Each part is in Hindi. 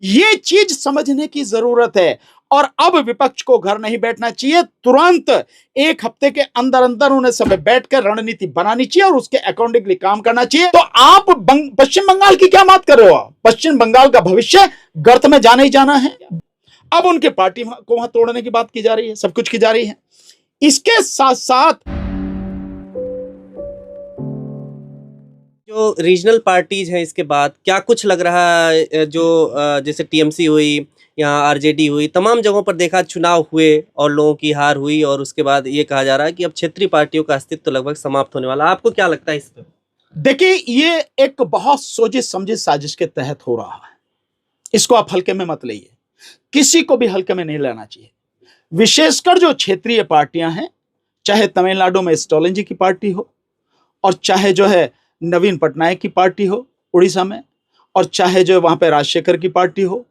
ये चीज समझने की जरूरत है। और अब विपक्ष को घर नहीं बैठना चाहिए, तुरंत एक हफ्ते के अंदर अंदर उन्हें सब बैठकर रणनीति बनानी चाहिए और उसके अकॉर्डिंगली काम करना चाहिए। तो आप पश्चिम बंगाल की क्या बात कर रहे हो? पश्चिम बंगाल का भविष्य गर्त में जाना ही जाना है। अब उनके पार्टी को वहां तोड़ने की बात की जा रही है, सब कुछ की जा रही है। इसके साथ साथ जो रीजनल पार्टीज हैं, इसके बाद क्या कुछ लग रहा है? जो जैसे टीएमसी हुई, यहाँ आरजेडी हुई, तमाम जगहों पर देखा चुनाव हुए और लोगों की हार हुई, और उसके बाद ये कहा जा रहा है कि अब क्षेत्रीय पार्टियों का अस्तित्व तो लगभग समाप्त होने वाला। आपको क्या लगता है इस पर? देखिए, ये एक बहुत सोचे समझे साजिश के तहत हो रहा है। इसको आप हल्के में मत लीजिए, किसी को भी हल्के में नहीं लेना चाहिए। विशेषकर जो क्षेत्रीय पार्टियां हैं, चाहे तमिलनाडु में स्टालिन जी की पार्टी हो, और चाहे जो है नवीन पटनायक की पार्टी हो उड़ीसा में, और चाहे जो वहां पे राजशेखर की पार्टी हो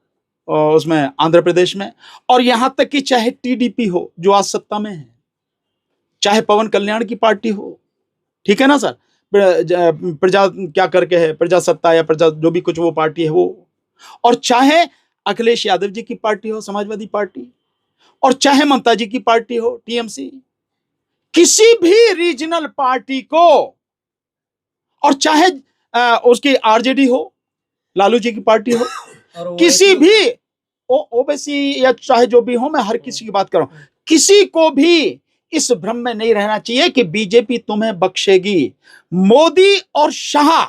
उसमें आंध्र प्रदेश में, और यहां तक कि चाहे टीडीपी हो जो आज सत्ता में है, चाहे पवन कल्याण की पार्टी हो, ठीक है ना सर, प्रजा क्या करके है, प्रजासत्ता या प्रजा जो भी कुछ वो पार्टी है वो, और चाहे अखिलेश यादव जी की पार्टी हो समाजवादी पार्टी, और चाहे ममता जी की पार्टी हो टीएमसी, किसी भी रीजनल पार्टी को, और चाहे उसकी आरजेडी हो, लालू जी की पार्टी हो, किसी भी ओबीसी या चाहे जो भी हो, मैं हर किसी की बात कर रहा हूं, किसी को भी इस भ्रम में नहीं रहना चाहिए कि बीजेपी तुम्हें बख्शेगी। मोदी और शाह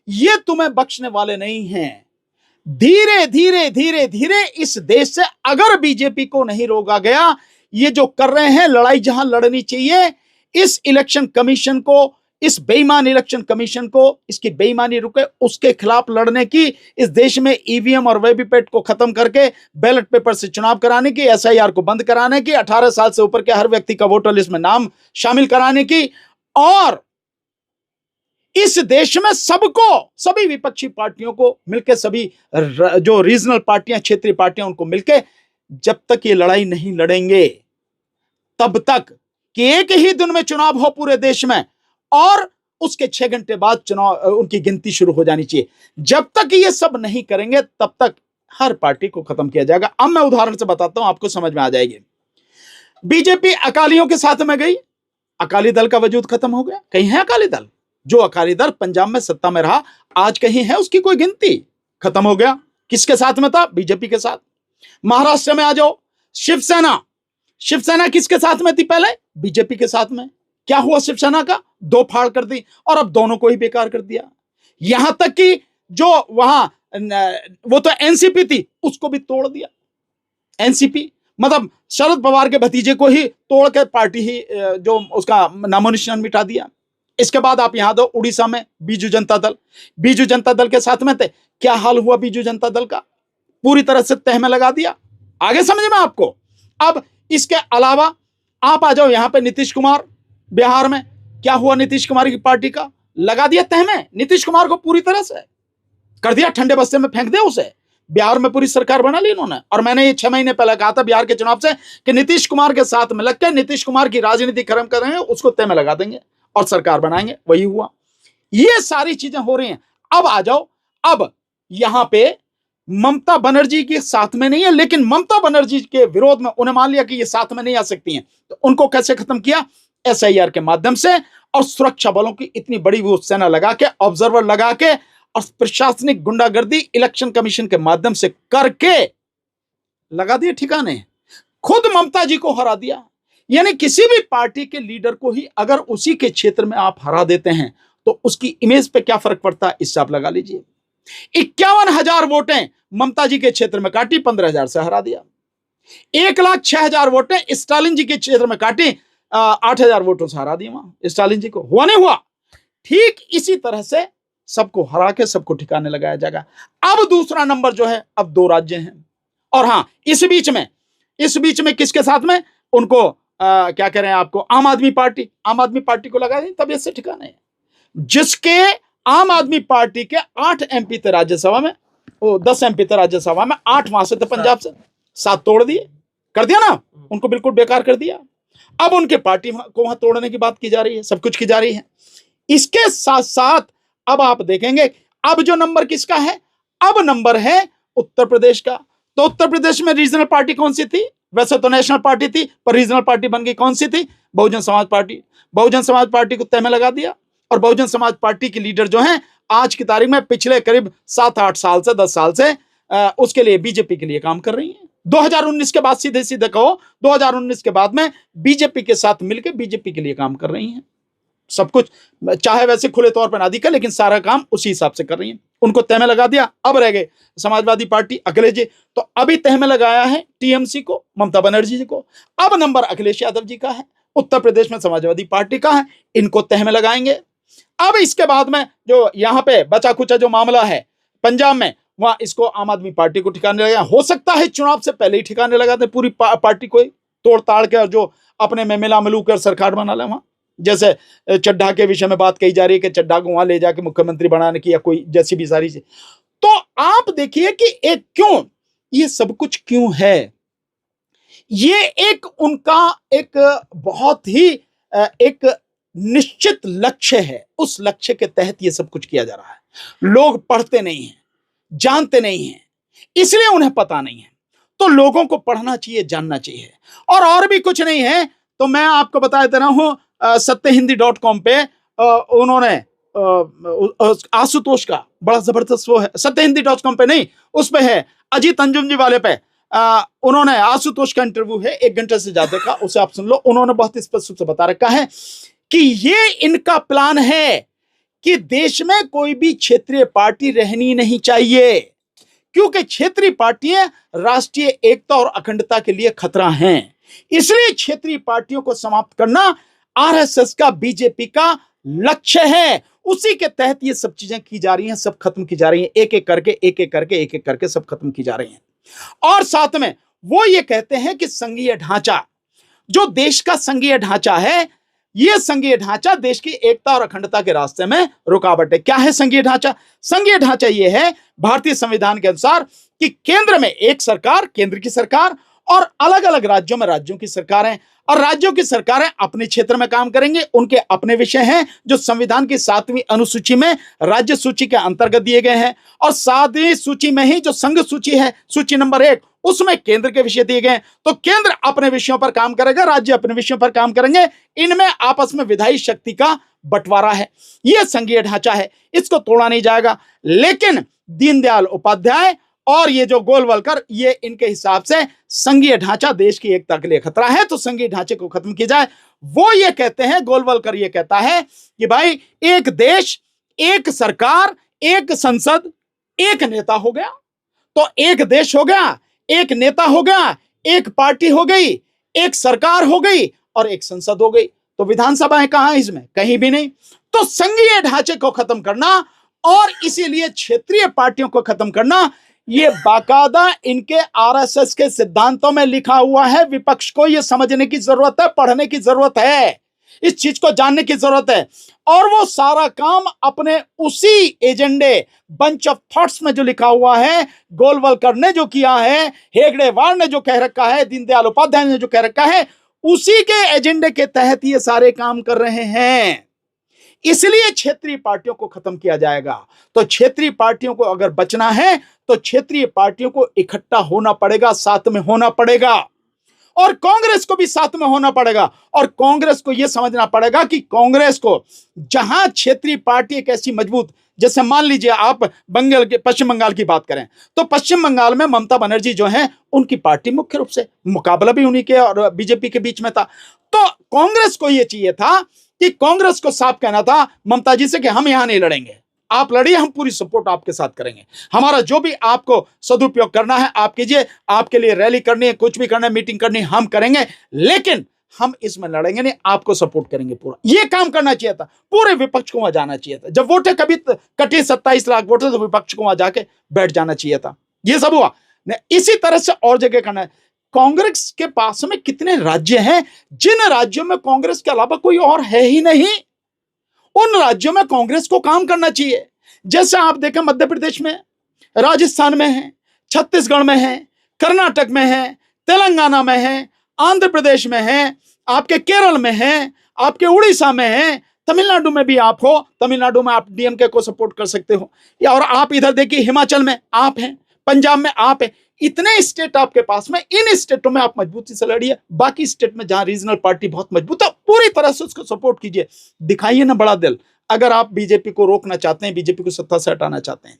ये तुम्हें बख्शने वाले नहीं हैं। धीरे धीरे धीरे धीरे इस देश से अगर बीजेपी को नहीं रोका गया, ये जो कर रहे हैं लड़ाई जहां लड़नी चाहिए, इस इलेक्शन कमीशन को, इस बेईमान इलेक्शन कमीशन को, इसकी बेईमानी रुके उसके खिलाफ लड़ने की, इस देश में ईवीएम और वीवीपैट को खत्म करके बैलेट पेपर से चुनाव कराने की, एसआईआर को बंद कराने की, 18 साल से ऊपर के हर व्यक्ति का वोटर लिस्ट में नाम शामिल कराने की, और इस देश में सबको, सभी विपक्षी पार्टियों को मिलकर, सभी जो रीजनल पार्टियां, क्षेत्रीय पार्टियां, उनको मिलकर जब तक ये लड़ाई नहीं लड़ेंगे तब तक कि एक ही दिन में चुनाव हो पूरे देश में और उसके 6 घंटे बाद चुनाव उनकी गिनती शुरू हो जानी चाहिए, जब तक ये सब नहीं करेंगे तब तक हर पार्टी को खत्म किया जाएगा। अब मैं उदाहरण से बताता हूं, आपको समझ में आ जाएगी। बीजेपी अकालियों के साथ में गई, अकाली दल का वजूद खत्म हो गया। कहीं है अकाली दल? जो अकाली दल पंजाब में सत्ता में रहा आज कहीं है उसकी कोई गिनती? खत्म हो गया। किसके साथ में था? बीजेपी के साथ। महाराष्ट्र में आ जाओ, शिवसेना, शिवसेना किसके साथ में थी पहले? बीजेपी के साथ में। क्या हुआ शिवसेना का? 2 फाड़ कर दी और अब दोनों को ही बेकार कर दिया। यहां तक कि जो वहां वो तो एनसीपी थी उसको भी तोड़ दिया। एनसीपी मतलब शरद पवार के भतीजे को ही तोड़ के पार्टी ही जो उसका नामो निशान मिटा दिया। इसके बाद आप यहां दो उड़ीसा में बीजू जनता दल, बीजू जनता दल के साथ में थे। क्या हाल हुआ बीजू जनता दल का? पूरी तरह से तह में लगा दिया। आगे समझ में आपको? अब इसके अलावा आप आ जाओ यहां पे नीतीश कुमार, बिहार में क्या हुआ? नीतीश कुमार की पार्टी का लगा दिया तह में। नीतीश कुमार को पूरी तरह से कर दिया, ठंडे बस्ते में फेंक दिया उसे। बिहार में पूरी सरकार बना ली इन्होंने। और मैंने ये 6 महीने पहले कहा था बिहार के चुनाव से कि नीतीश कुमार के साथ में लगकर नीतीश कुमार की राजनीति खत्म कर रहे हैं, उसको तह में लगा देंगे और सरकार बनाएंगे। वही हुआ। ये सारी चीजें हो रही हैं। अब आ जाओ, अब यहां पे ममता बनर्जी के साथ में नहीं है, लेकिन ममता बनर्जी के विरोध में उन्हें मान लिया कि ये साथ में नहीं आ सकती हैं, तो उनको कैसे खत्म किया? एसआईआर के माध्यम से और सुरक्षा बलों की इतनी बड़ी वो सेना लगा के, ऑब्जर्वर लगा के, और प्रशासनिक गुंडागर्दी इलेक्शन कमीशन के माध्यम से करके लगा दिए ठिकाने। खुद ममता जी को हरा दिया। यानी किसी भी पार्टी के लीडर को ही अगर उसी के क्षेत्र में आप हरा देते हैं तो उसकी इमेज पे क्या फर्क पड़ता है, इससे आप लगा लीजिए। 51,000 वोटें ममता जी के क्षेत्र में काटी, 15,000 से हरा दिया। 1,06,000 वोटें स्टालिन जी के क्षेत्र में काटी, 8,000 वोटों से हरा दिया वहां स्टालिन जी को। हुआ नहीं हुआ? ठीक इसी तरह से सबको हरा के सबको ठिकाने लगाया जाएगा। अब दूसरा नंबर जो है, अब 2 राज्य हैं। और हां, इस बीच में किसके साथ में? उनको क्या कह रहे हैं आपको? आम आदमी पार्टी को लगा दें, तब इससे ठिकाने है। जिसके आम आदमी पार्टी के 8 एमपी थे राज्यसभा में, वो 10 एमपी थे राज्यसभा में, 8 वहां से थे पंजाब से, 7 तोड़ दिए, कर दिया ना, उनको बिल्कुल बेकार कर दिया। अब उनके पार्टी को वहां तोड़ने की बात की जा रही है, सब कुछ की जा रही है। इसके साथ साथ अब आप देखेंगे अब जो नंबर किसका है? अब नंबर है उत्तर प्रदेश का, तो उत्तर प्रदेश में रीजनल पार्टी कौन सी थी? वैसे तो नेशनल पार्टी थी, पर रीजनल पार्टी बन गई कौन सी थी? बहुजन समाज पार्टी। बहुजन समाज पार्टी को तह में लगा दिया, और बहुजन समाज पार्टी के लीडर जो हैं आज की तारीख में पिछले करीब 7-8 साल से 10 साल से उसके लिए, बीजेपी के लिए काम कर रही हैं। 2019 के बाद सीधे सीधे कहो, 2019 के बाद में बीजेपी के साथ मिलकर बीजेपी के लिए काम कर रही हैं। सब कुछ, चाहे वैसे खुले तौर पर ना दिखे, लेकिन सारा काम उसी हिसाब से कर रही हैं। उनको तह में लगा दिया, अब रह गए समाजवादी पार्टी, अखिलेश जी। तो अभी तह में लगाया है टीएमसी को, ममता बनर्जी जी को। अब नंबर अखिलेश यादव जी का है, उत्तर प्रदेश में समाजवादी पार्टी का है, इनको तह में लगाएंगे। अब इसके बाद में जो यहां पे बचा कुचा जो मामला है पंजाब में, वहां इसको आम आदमी पार्टी को ठिकाने लगाया। हो सकता है चुनाव से पहले ही ठिकाने लगाते पूरी पार्टी को तोड़ ताड़ के, और जो अपने में मिला मिलू कर सरकार बना ले वहां। जैसे चड्ढा के विषय में बात कही जा रही है कि चड्ढा को वहां ले जाके मुख्यमंत्री बनाने की, या कोई जैसी भी सारी चीज। तो आप देखिए कि एक क्यों ये सब कुछ क्यों है, ये एक उनका एक बहुत ही एक निश्चित लक्ष्य है। उस लक्ष्य के तहत ये सब कुछ किया जा रहा है। लोग पढ़ते नहीं हैं, जानते नहीं हैं, इसलिए उन्हें पता नहीं है। तो लोगों को पढ़ना चाहिए, जानना चाहिए, और भी कुछ नहीं है। तो मैं आपको बता देता हूं, सत्यहिंदी.com पे उन्होंने आशुतोष का बड़ा जबरदस्त वो है, सत्यहिंदी.com पे नहीं, उस पे है अजीत अंजुम जी वाले पे, उन्होंने आशुतोष का इंटरव्यू है 1 घंटे से ज्यादा का, उसे आप सुन लो। उन्होंने बहुत स्पष्ट रूप से बता रखा है कि ये इनका प्लान है कि देश में कोई भी क्षेत्रीय पार्टी रहनी नहीं चाहिए, क्योंकि क्षेत्रीय पार्टियां राष्ट्रीय एकता और अखंडता के लिए खतरा हैं। इसलिए क्षेत्रीय पार्टियों को समाप्त करना आरएसएस का, बीजेपी का लक्ष्य है। उसी के तहत ये सब चीजें की जा रही हैं, सब खत्म की जा रही हैं, एक एक करके सब खत्म की जा रही हैं। और साथ में वो ये कहते हैं कि संघीय ढांचा, जो देश का संघीय ढांचा है, ये संघीय ढांचा देश की एकता और अखंडता के रास्ते में रुकावट है। क्या है संघीय ढांचा? संघीय ढांचा ये है भारतीय संविधान के अनुसार कि केंद्र में एक सरकार, केंद्र की सरकार, और अलग अलग राज्यों में राज्यों की सरकारें, और राज्यों की सरकारें अपने क्षेत्र में काम करेंगे, उनके अपने विषय हैं जो संविधान की 7वीं अनुसूची में राज्य सूची के अंतर्गत दिए गए हैं, और 7वीं सूची में ही जो संघ सूची है, सूची नंबर 1, उसमें केंद्र के विषय दिए गए। तो केंद्र अपने विषयों पर काम करेगा, राज्य अपने विषयों पर काम करेंगे, इनमें आपस में विधायी शक्ति का बंटवारा है। यह संघीय ढांचा है, इसको तोड़ा नहीं जाएगा। लेकिन दीनदयाल उपाध्याय और ये जो गोलवलकर, ये इनके हिसाब से संघीय ढांचा देश की एकता के लिए खतरा है, तो संघीय ढांचे को खत्म किया जाए। वो ये कहते हैं, गोलवलकर ये कहता है कि भाई एक देश, एक सरकार, एक संसद, एक नेता हो गया। तो एक देश हो गया, एक नेता हो गया, एक पार्टी हो गई, एक सरकार हो गई, और एक संसद हो गई। तो विधानसभाएं कहां है इसमें? कहीं भी नहीं। तो संघीय ढांचे को खत्म करना और इसीलिए क्षेत्रीय पार्टियों को खत्म करना, ये बाकायदा इनके आरएसएस के सिद्धांतों में लिखा हुआ है। विपक्ष को यह समझने की जरूरत है, पढ़ने की जरूरत है, इस चीज को जानने की जरूरत है। और वो सारा काम अपने उसी एजेंडे, बंच ऑफ थॉट्स में जो लिखा हुआ है, गोलवलकर ने जो किया है, हेगड़ेवार ने जो कह रखा है, दीनदयाल उपाध्याय ने जो कह रखा है, उसी के एजेंडे के तहत ये सारे काम कर रहे हैं। इसलिए क्षेत्रीय पार्टियों को खत्म किया जाएगा। तो क्षेत्रीय पार्टियों को अगर बचना है तो क्षेत्रीय पार्टियों को इकट्ठा होना पड़ेगा, साथ में होना पड़ेगा, और कांग्रेस को भी साथ में होना पड़ेगा। और कांग्रेस को यह समझना पड़ेगा कि कांग्रेस को जहां क्षेत्रीय पार्टी एक ऐसी मजबूत, जैसे मान लीजिए आप बंगाल के, पश्चिम बंगाल की बात करें, तो पश्चिम बंगाल में ममता बनर्जी जो है, उनकी पार्टी मुख्य रूप से मुकाबला भी उन्हीं के और बीजेपी के बीच में था। तो कांग्रेस को यह चाहिए था कि कांग्रेस को साफ कहना था ममता जी से कि हम यहां नहीं लड़ेंगे, आप लड़िए, हम पूरी सपोर्ट आपके साथ करेंगे, हमारा जो भी आपको सदुपयोग करना है आप कीजिए, आपके लिए रैली करनी है, कुछ भी करना है, मीटिंग करनी है, हम करेंगे, लेकिन हम इसमें लड़ेंगे नहीं, आपको सपोर्ट करेंगे पूरा। ये काम करना चाहिए था, पूरे विपक्ष को वहां जाना चाहिए था। जब वोटें कभी कटी 27 लाख वोटें, तो विपक्ष को वहां जाके बैठ जाना चाहिए था। ये सब हुआ नहीं। इसी तरह से और जगह करना है। कांग्रेस के पास में कितने राज्य हैं जिन राज्यों में कांग्रेस के अलावा कोई और है ही नहीं, उन राज्यों में कांग्रेस को काम करना चाहिए। जैसे आप देखें मध्य प्रदेश में, राजस्थान में है, छत्तीसगढ़ में है, कर्नाटक में है, तेलंगाना में है, आंध्र प्रदेश में है, आपके केरल में है, आपके उड़ीसा में है, तमिलनाडु में भी आप हो, तमिलनाडु में आप डीएमके को सपोर्ट कर सकते हो, या और आप इधर देखिए हिमाचल में आप हैं, पंजाब में आप है, इतने स्टेट आपके पास में, इन स्टेटों में आप मजबूती से लड़िए, बाकी स्टेट में जहां रीजनल पार्टी बहुत मजबूत है पूरी तरह से उसको सपोर्ट कीजिए, दिखाइए ना बड़ा दिल। अगर आप बीजेपी को रोकना चाहते हैं, बीजेपी को सत्ता से हटाना चाहते हैं,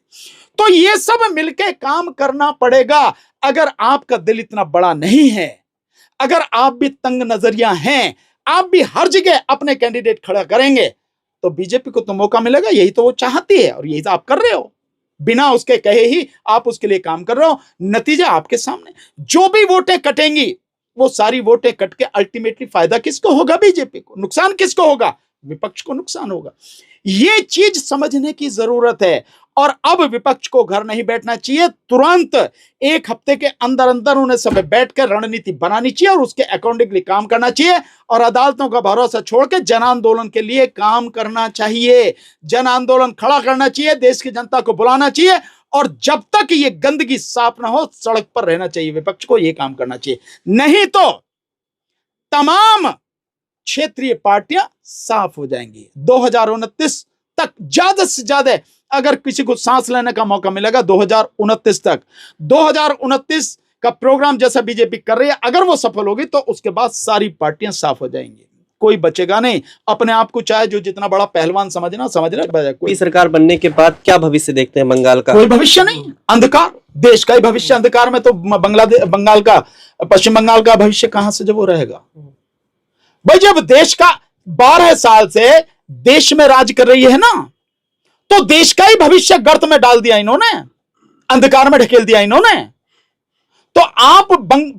तो ये सब मिलकर काम करना पड़ेगा। अगर आपका दिल इतना बड़ा नहीं है, अगर आप भी तंग नजरिया हैं, आप भी हर जगह अपने कैंडिडेट खड़ा करेंगे, तो बीजेपी को तो मौका मिलेगा। यही तो वो चाहती है और यही तो आप कर रहे हो, बिना उसके कहे ही आप उसके लिए काम कर रहे हो। नतीजा आपके सामने, जो भी वोटें कटेंगी वो सारी वोटें कट के अल्टीमेटली फायदा किसको होगा? बीजेपी को। नुकसान किसको होगा? विपक्ष को नुकसान होगा। ये चीज समझने की जरूरत है। और अब विपक्ष को घर नहीं बैठना चाहिए, तुरंत एक हफ्ते के अंदर अंदर उन्हें सब बैठकर रणनीति बनानी चाहिए और उसके अकॉर्डिंगली काम करना चाहिए और अदालतों का भरोसा छोड़ के जन आंदोलन के लिए काम करना चाहिए। जन आंदोलन खड़ा करना चाहिए, देश की जनता को बुलाना चाहिए और जब तक ये गंदगी साफ ना हो सड़क पर रहना चाहिए। विपक्ष को ये काम करना चाहिए, नहीं तो तमाम क्षेत्रीय पार्टियां साफ हो जाएंगी। 2029 तक ज्यादा से ज्यादा अगर किसी को सांस लेने का मौका मिलेगा 2029 तक, 2029 का प्रोग्राम जैसा बीजेपी कर रही है, अगर वो सफल होगी तो उसके बाद सारी पार्टियां साफ हो जाएंगी, कोई बचेगा नहीं। अपने आप को चाहे जो जितना बड़ा पहलवान समझ रहा, कोई सरकार बनने के बाद क्या भविष्य देखते हैं बंगाल का? कोई भविष्य नहीं, अंधकार, देश का ही भविष्य अंधकार में। तो बंगाल का, पश्चिम बंगाल का भविष्य कहां से जब वो रहेगा भाई? जब देश का 12 साल से देश में राज कर रही है ना, तो देश का ही भविष्य गर्त में डाल दिया इन्होंने, अंधकार में ढकेल दिया इन्होंने। तो आप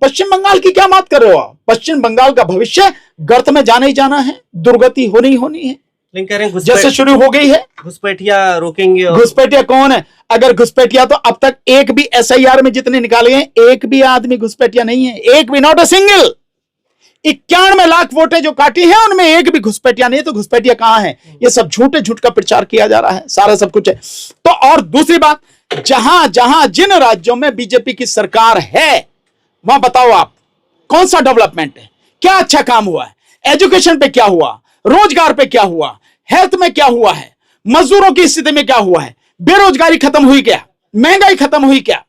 पश्चिम बंगाल की क्या बात कर रहे हो? पश्चिम बंगाल का भविष्य गर्त में जाना ही जाना है, दुर्गति होनी ही होनी है। लेकिन कह रहे हैं जैसे शुरू हो गई है, घुसपैठिया रोकेंगे। घुसपैठिया कौन है? अगर घुसपैठिया, तो अब तक एक भी SIR में जितने निकाले हैं, एक भी आदमी घुसपैठिया नहीं है, एक भी, नॉट अ सिंगल। 91 लाख वोटें जो काटी है उनमें एक भी घुसपैठिया नहीं। तो घुसपैठिया कहां है? ये सब झूठ का प्रचार किया जा रहा है, सारा सब कुछ है। तो और दूसरी बात, जहां जहां जिन राज्यों में बीजेपी की सरकार है वहां बताओ आप कौन सा डेवलपमेंट है, क्या अच्छा काम हुआ है? एजुकेशन पे क्या हुआ, रोजगार पे क्या हुआ, हेल्थ में क्या हुआ है, मजदूरों की स्थिति में क्या हुआ है, बेरोजगारी खत्म हुई क्या, महंगाई खत्म हुई क्या,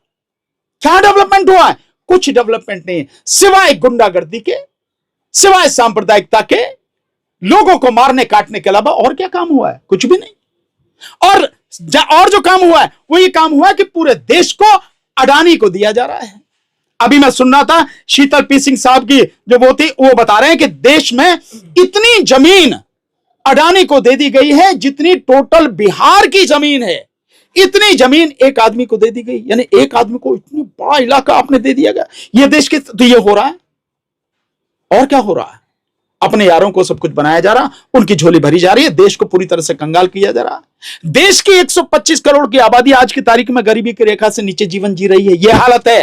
क्या डेवलपमेंट हुआ है? कुछ डेवलपमेंट नहीं, सिवाय गुंडागर्दी के, सिवाय सांप्रदायिकता के, लोगों को मारने काटने के अलावा और क्या काम हुआ है? कुछ भी नहीं। और जो काम हुआ है वो ये काम हुआ है कि पूरे देश को अडानी को दिया जा रहा है। अभी मैं सुन रहा था शीतल पी सिंह साहब की जो वो थी, वो बता रहे हैं कि देश में इतनी जमीन अडानी को दे दी गई है जितनी टोटल बिहार की जमीन है। इतनी जमीन एक आदमी को दे दी गई, यानी एक आदमी को इतनी बड़ा इलाका आपने दे दिया गया। ये देश के, तो ये हो रहा है। और क्या हो रहा है? अपने यारों को सब कुछ बनाया जा रहा, उनकी झोली भरी जा रही है, देश को पूरी तरह से कंगाल किया जा रहा है। देश की 125 करोड़ की आबादी आज की तारीख में गरीबी की रेखा से नीचे जीवन जी रही है। यह हालत है।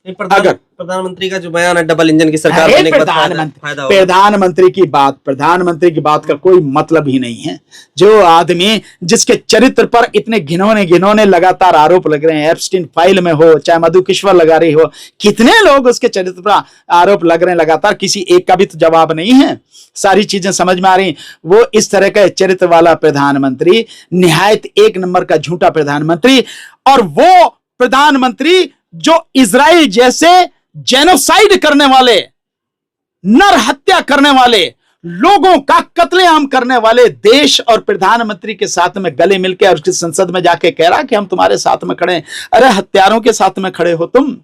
अगर प्रधानमंत्री का जो बयान है, डबल इंजन की सरकार बनने के बाद फायदा होगा। प्रधानमंत्री की बात का कोई मतलब ही नहीं है। जो आदमी जिसके चरित्र पर इतने घिनौने लगातार आरोप लग रहे हैं, एप्स्टीन फाइल में हो चाहे मधु किश्वर लगा रही हो, कितने लोग उसके चरित्र पर आरोप लग रहे हैं लगातार, किसी एक का भी तो जवाब नहीं है। सारी चीजें समझ में आ रही। वो इस तरह का चरित्र वाला प्रधानमंत्री, निहायत एक नंबर का झूठा प्रधानमंत्री, और वो प्रधानमंत्री जो इजराइल जैसे जेनोसाइड करने वाले, नर हत्या करने वाले, लोगों का कत्लेआम करने वाले देश और प्रधानमंत्री के साथ में गले मिलकर उसकी संसद में जाके कह रहा कि हम तुम्हारे साथ में खड़े हैं। अरे हत्यारों के साथ में खड़े हो तुम,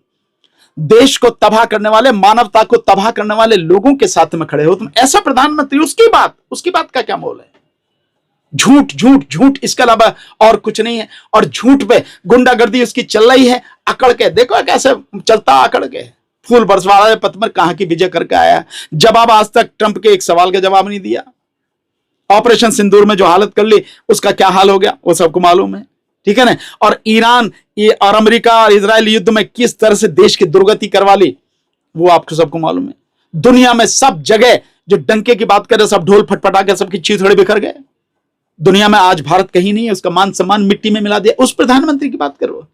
देश को तबाह करने वाले, मानवता को तबाह करने वाले लोगों के साथ में खड़े हो तुम। ऐसा प्रधानमंत्री, उसकी बात का क्या मोल है? झूठ झूठ झूठ, इसके अलावा और कुछ नहीं है। और झूठ पे गुंडागर्दी उसकी चल रही है, अकड़ के देखो कैसे चलता, अकड़ के फूल बरसवाड़ा पत्थर कहां की विजय करके आया। जवाब आज तक ट्रंप के एक सवाल का जवाब नहीं दिया। ऑपरेशन सिंदूर में जो हालत कर ली उसका क्या हाल हो गया वो सबको मालूम है, ठीक है ना। और ईरान और अमेरिका और इजराइल युद्ध में किस तरह से देश की दुर्गति करवा ली वो आपको सबको मालूम है। दुनिया में सब जगह जो डंके की बात करे, सब ढोल फटफटा के सबकी चीथड़े बिखर गए। दुनिया में आज भारत कहीं नहीं है, उसका मान सम्मान मिट्टी में मिला दिया। उस प्रधानमंत्री की बात करो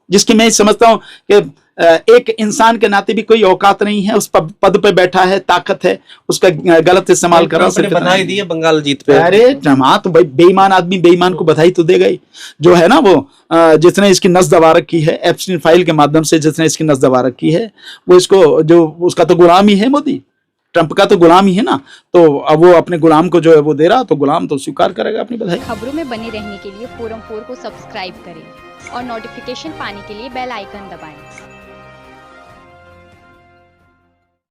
जिसकी मैं समझता हूं कि एक इंसान के नाते भी कोई औकात नहीं है, उस पद पे बैठा है, ताकत है, उसका गलत इस्तेमाल कर रहा है। बधाई दी है बंगाल जीत पे। अरे जमा तो भाई, बेईमान आदमी बेईमान को बधाई तो देगा ही। जो है ना वो जिसने इसकी नस दबा रखी है, एप्स्टीन फाइल के माध्यम से जिसने इसकी नस दबा रखी है, वो इसको जो उसका तो गुलाम ही है, मोदी ट्रंप का तो गुलाम ही है ना। तो अब वो अपने गुलाम को जो है वो दे रहा, तो गुलाम तो स्वीकार करेगा अपनी बधाई। खबरों में बने रहने के लिए फोरम 4 को सब्सक्राइब करें और नोटिफिकेशन पाने के लिए बेल आइकन दबाएं।